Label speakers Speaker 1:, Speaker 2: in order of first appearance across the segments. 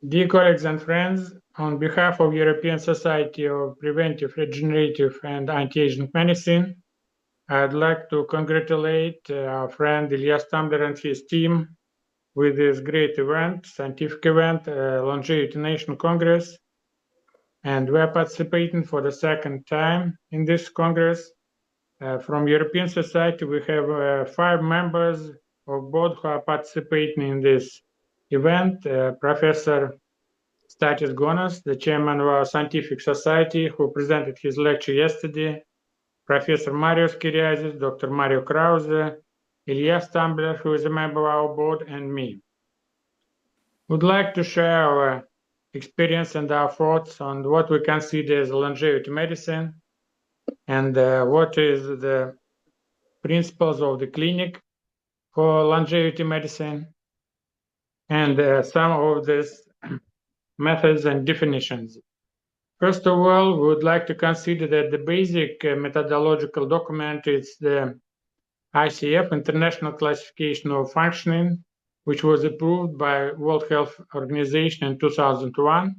Speaker 1: Dear colleagues and friends, on behalf of European Society of Preventive, Regenerative and Anti-Aging Medicine, I'd like to congratulate our friend Ilya Stambler and his team with this great event, scientific event, Longevity Nation Congress. And we're participating for the second time in this Congress. From European Society, we have 5 members of board who are participating in this event. Professor Statis Gonas, the chairman of our scientific society, who presented his lecture yesterday, Professor Marius Kyriazis, Dr. Mario Krause, Ilya Stambler, who is a member of our board, and me. Would like to share our experience and our thoughts on what we consider as longevity medicine and what is the principles of the clinic for longevity medicine and some of these methods and definitions. First of all, we would like to consider that the basic methodological document is the ICF, International Classification of Functioning, which was approved by World Health Organization in 2001,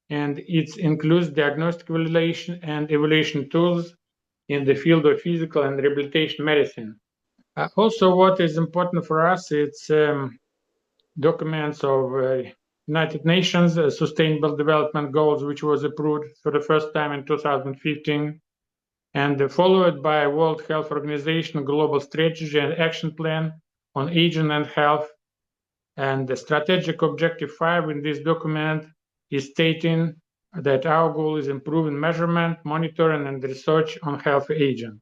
Speaker 1: and it includes diagnostic evaluation and evaluation tools in the field of physical and rehabilitation medicine. Also, what is important for us, it's documents of United Nations Sustainable Development Goals, which was approved for the first time in 2015, and followed by World Health Organization Global Strategy and Action Plan on Aging and Health. And the strategic objective 5 in this document is stating that our goal is improving measurement, monitoring, and research on healthy aging.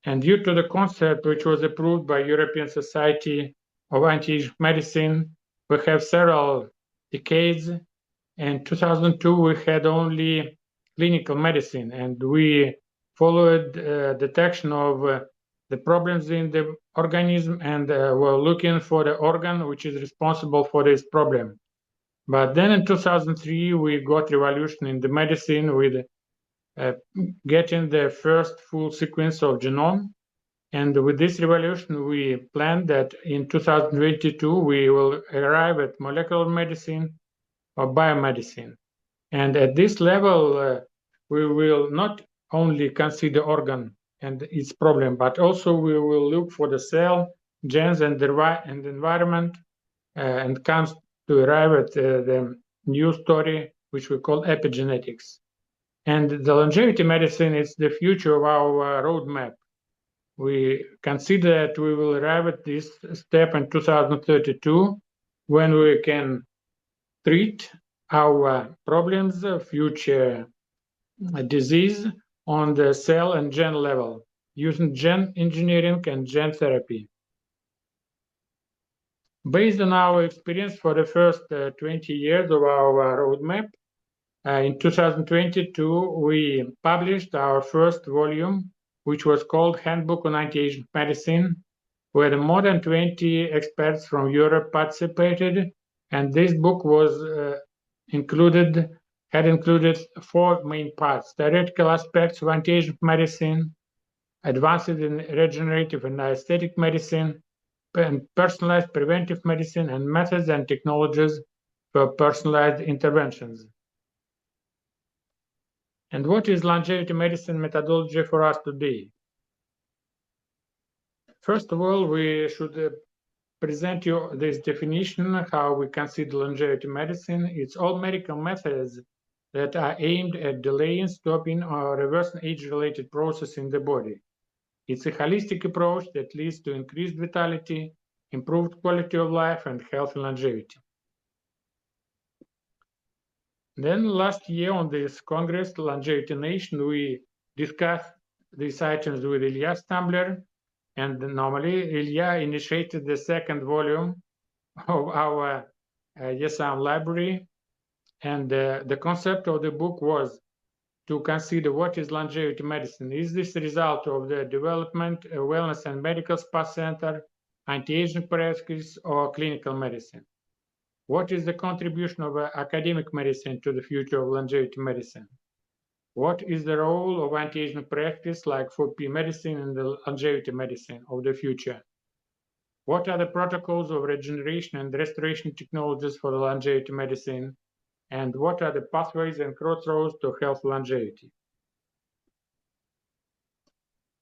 Speaker 1: And due to the concept which was approved by European Society of Anti-Aging Medicine, we have several decades. In 2002, we had only clinical medicine, and we followed detection of the problems in the organism and were looking for the organ which is responsible for this problem. But then in 2003, we got revolution in the medicine with getting the first full sequence of genome. And with this revolution, we planned that in 2022, we will arrive at molecular medicine or biomedicine. And at this level, we will not only consider organ and its problem, but also we will look for the cell, genes, and environment, and comes to arrive at the new story, which we call epigenetics. And the longevity medicine is the future of our roadmap. We consider that we will arrive at this step in 2032, when we can treat our problems, future disease on the cell and gene level using gene engineering and gene therapy. Based on our experience for the first 20 years of our roadmap, in 2022, we published our first volume, which was called Handbook on Anti-Aging Medicine, where more than 20 experts from Europe participated, and this book was had included 4 main parts: theoretical aspects of anti-aging medicine, advances in regenerative and aesthetic medicine, and personalized preventive medicine, and methods and technologies for personalized interventions. And what is longevity medicine methodology for us today? First of all, we should present you this definition, how we consider longevity medicine. It's all medical methods that are aimed at delaying, stopping, or reversing age-related process in the body. It's a holistic approach that leads to increased vitality, improved quality of life, and healthy longevity. Then last year on this Congress, Longevity Nation, we discussed these items with Ilya Stambler, and normally Ilya initiated the second volume of our YESAM library, and the concept of the book was to consider what is longevity medicine. Is this the result of the development, wellness and medical spa center, anti-aging practice, or clinical medicine? What is the contribution of academic medicine to the future of longevity medicine? What is the role of anti-aging practice like 4P medicine in the longevity medicine of the future? What are the protocols of regeneration and restoration technologies for the longevity medicine? And what are the pathways and crossroads to health longevity?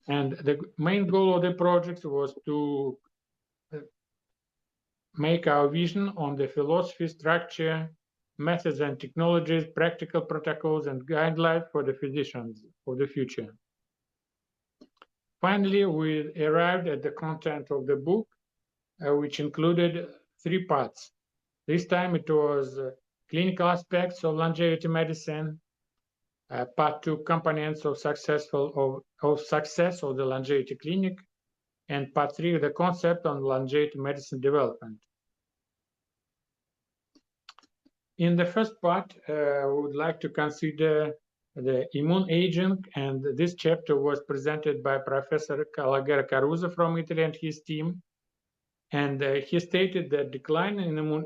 Speaker 1: And the main goal of the project was to make our vision on the philosophy, structure, methods and technologies, practical protocols, and guidelines for the physicians of the future. Finally, we arrived at the content of the book, which included 3 parts. This time it was clinical aspects of longevity medicine, part 2, components of success of the longevity clinic, and part 3, the concept on longevity medicine development. In the first part, we would like to consider the immune aging, and this chapter was presented by Professor Calagera Caruso from Italy and his team. And he stated that decline in immune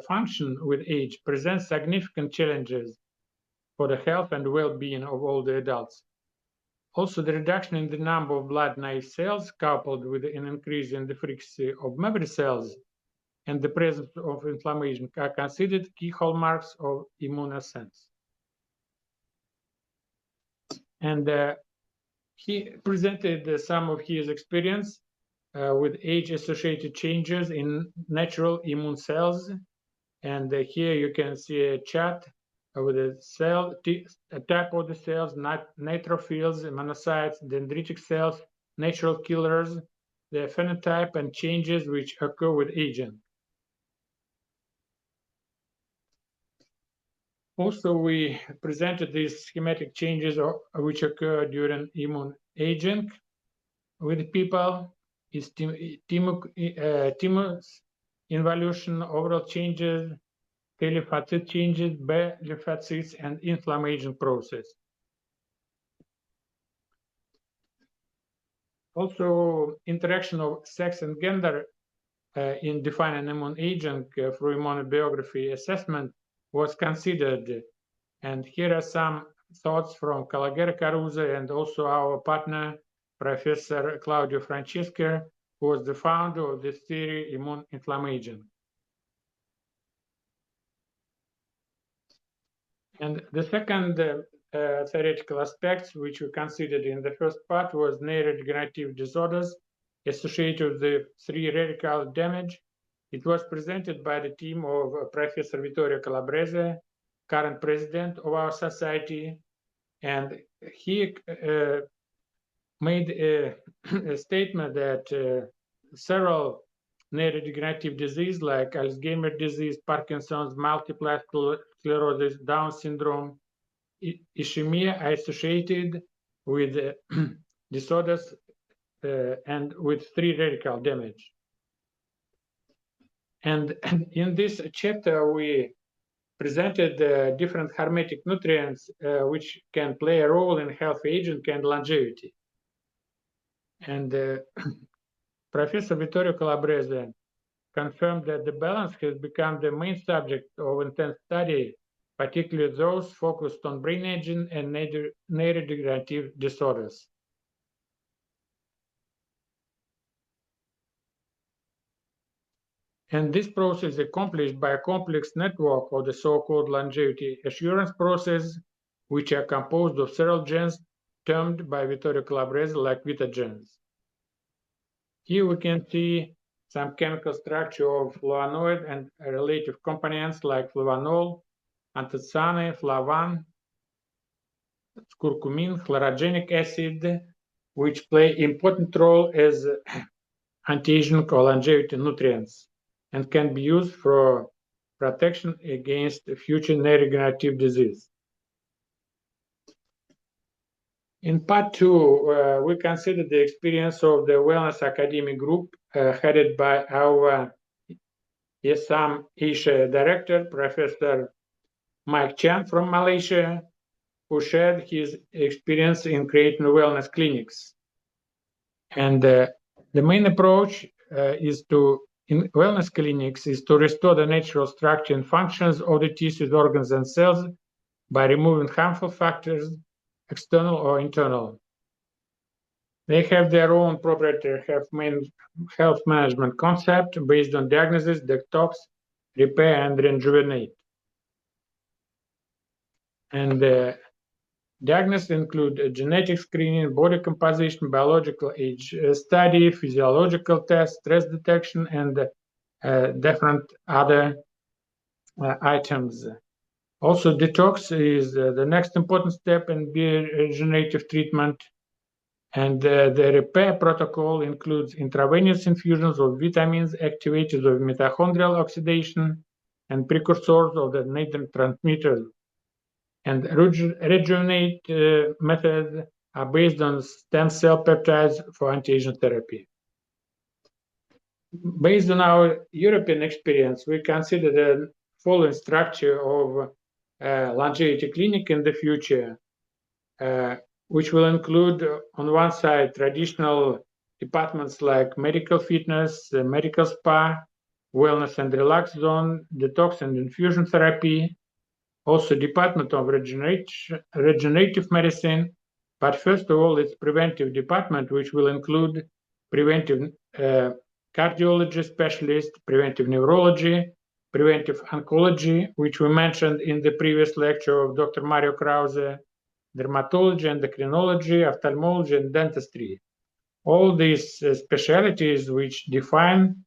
Speaker 1: function with age presents significant challenges for the health and well-being of all the adults. Also, the reduction in the number of blood naive cells, coupled with an increase in the frequency of memory cells and the presence of inflammation, are considered key hallmarks of immune ascent. And he presented some of his experience with age-associated changes in natural immune cells. And here you can see a chart with a cell, a type of the cells, neutrophils, monocytes, dendritic cells, natural killers, the phenotype and changes which occur with aging. Also, we presented these schematic changes which occur during immune aging with people, thymus involution, overall changes, T lymphocyte changes, B lymphocytes, and inflammation process. Also, interaction of sex and gender in defining immune aging through immunobiography assessment was considered. And here are some thoughts from Calagera Caruso and also our partner, Professor Claudio Francesca, who was the founder of this theory, immune inflammation. And the second theoretical aspects which we considered in the first part was neurodegenerative disorders associated with the free radical damage. It was presented by the team of Professor Vittorio Calabrese, current president of our society, and he made a statement that several neurodegenerative disease like Alzheimer's disease, Parkinson's, multiple sclerosis, Down syndrome, ischemia are associated with disorders and with free radical damage. And in this chapter, we presented different hermetic nutrients which can play a role in healthy aging and longevity. And Professor Vittorio Calabrese confirmed that the balance has become the main subject of intense study, particularly those focused on brain aging and neurodegenerative disorders. And this process is accomplished by a complex network of the so-called longevity assurance process, which are composed of several genes termed by Vittorio Calabrese like Vita genes. Here we can see some chemical structure of flavonoid and relative components like flavanol, anthocyane, flavan, curcumin, chlorogenic acid, which play important role as anti-aging or longevity nutrients and can be used for protection against future neurodegenerative disease. In part 2, we considered the experience of the Wellness Academy group headed by our ISAM Asia director, Professor Mike Chan from Malaysia, who shared his experience in creating wellness clinics. And the main approach in wellness clinics is to restore the natural structure and functions of the tissues, organs, and cells by removing harmful factors, external or internal. They have their own proprietary health management concept based on diagnosis, detox, repair, and rejuvenate. And diagnosis include genetic screening, body composition, biological age study, physiological tests, stress detection, and different other items. Also, detox is the next important step in regenerative treatment. And the repair protocol includes intravenous infusions of vitamins, activators of mitochondrial oxidation, and precursors of the neurotransmitters. And rejuvenate methods are based on stem cell peptides for anti-aging therapy. Based on our European experience, we consider the following structure of longevity clinic in the future, which will include, on one side, traditional departments like medical fitness, medical spa, wellness and relax zone, detox and infusion therapy, also department of regenerative medicine. But first of all, it's preventive department, which will include preventive cardiology specialist, preventive neurology, preventive oncology, which we mentioned in the previous lecture of Dr. Mario Krause, dermatology, endocrinology, ophthalmology, and dentistry. All these specialties which define,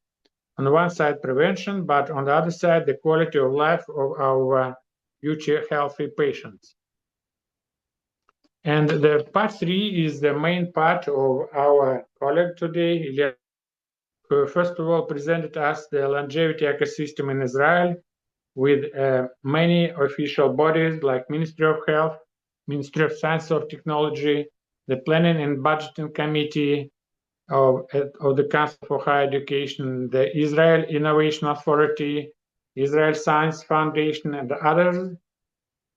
Speaker 1: on one side, prevention, but on the other side, the quality of life of our future healthy patients. And the part 3 is the main part of our colleague today, Ilya, who first of all presented us the longevity ecosystem in Israel with many official bodies like Ministry of Health, Ministry of Science and Technology, the Planning and Budgeting Committee of the Council for Higher Education, the Israel Innovation Authority, Israel Science Foundation, and others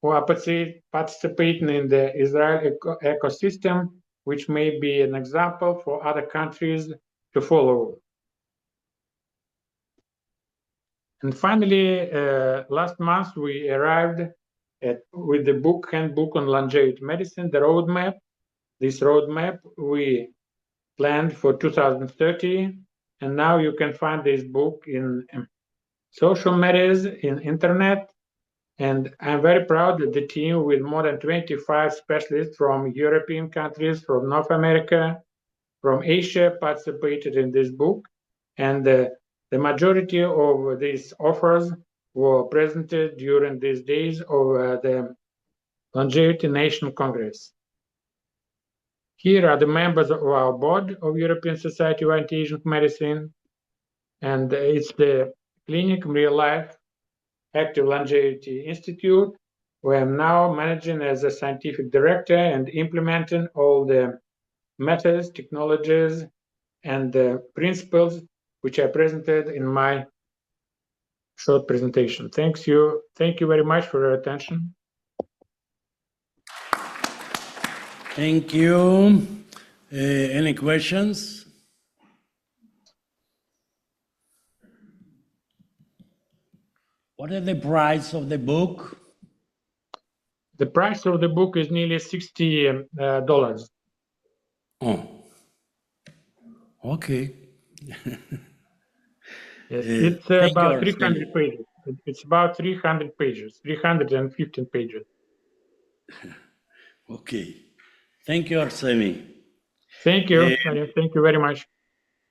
Speaker 1: who are participating in the Israel ecosystem, which may be an example for other countries to follow. And finally, last month, we arrived with the handbook on longevity medicine, the roadmap. This roadmap we planned for 2030, and now you can find this book in social medias, in internet. And I'm very proud that the team with more than 25 specialists from European countries, from North America, from Asia participated in this book. And the majority of these offers were presented during these days of the Longevity Nation Congress. Here are the members of our board of European Society of Anti-Aging Medicine, and it's the Clinic Real Life Active Longevity Institute, where I'm now managing as a scientific director and implementing all the methods, technologies, and the principles which I presented in my short presentation. Thank you very much for your attention.
Speaker 2: Thank you. Any questions? What is the price of the book?
Speaker 1: The price of the book is nearly $60.
Speaker 2: Oh, okay.
Speaker 1: Yes, it's about 300 pages. It's about 300 pages, 315 pages.
Speaker 2: Okay. Thank you, Arseniy.
Speaker 1: Thank you. Thank you very much.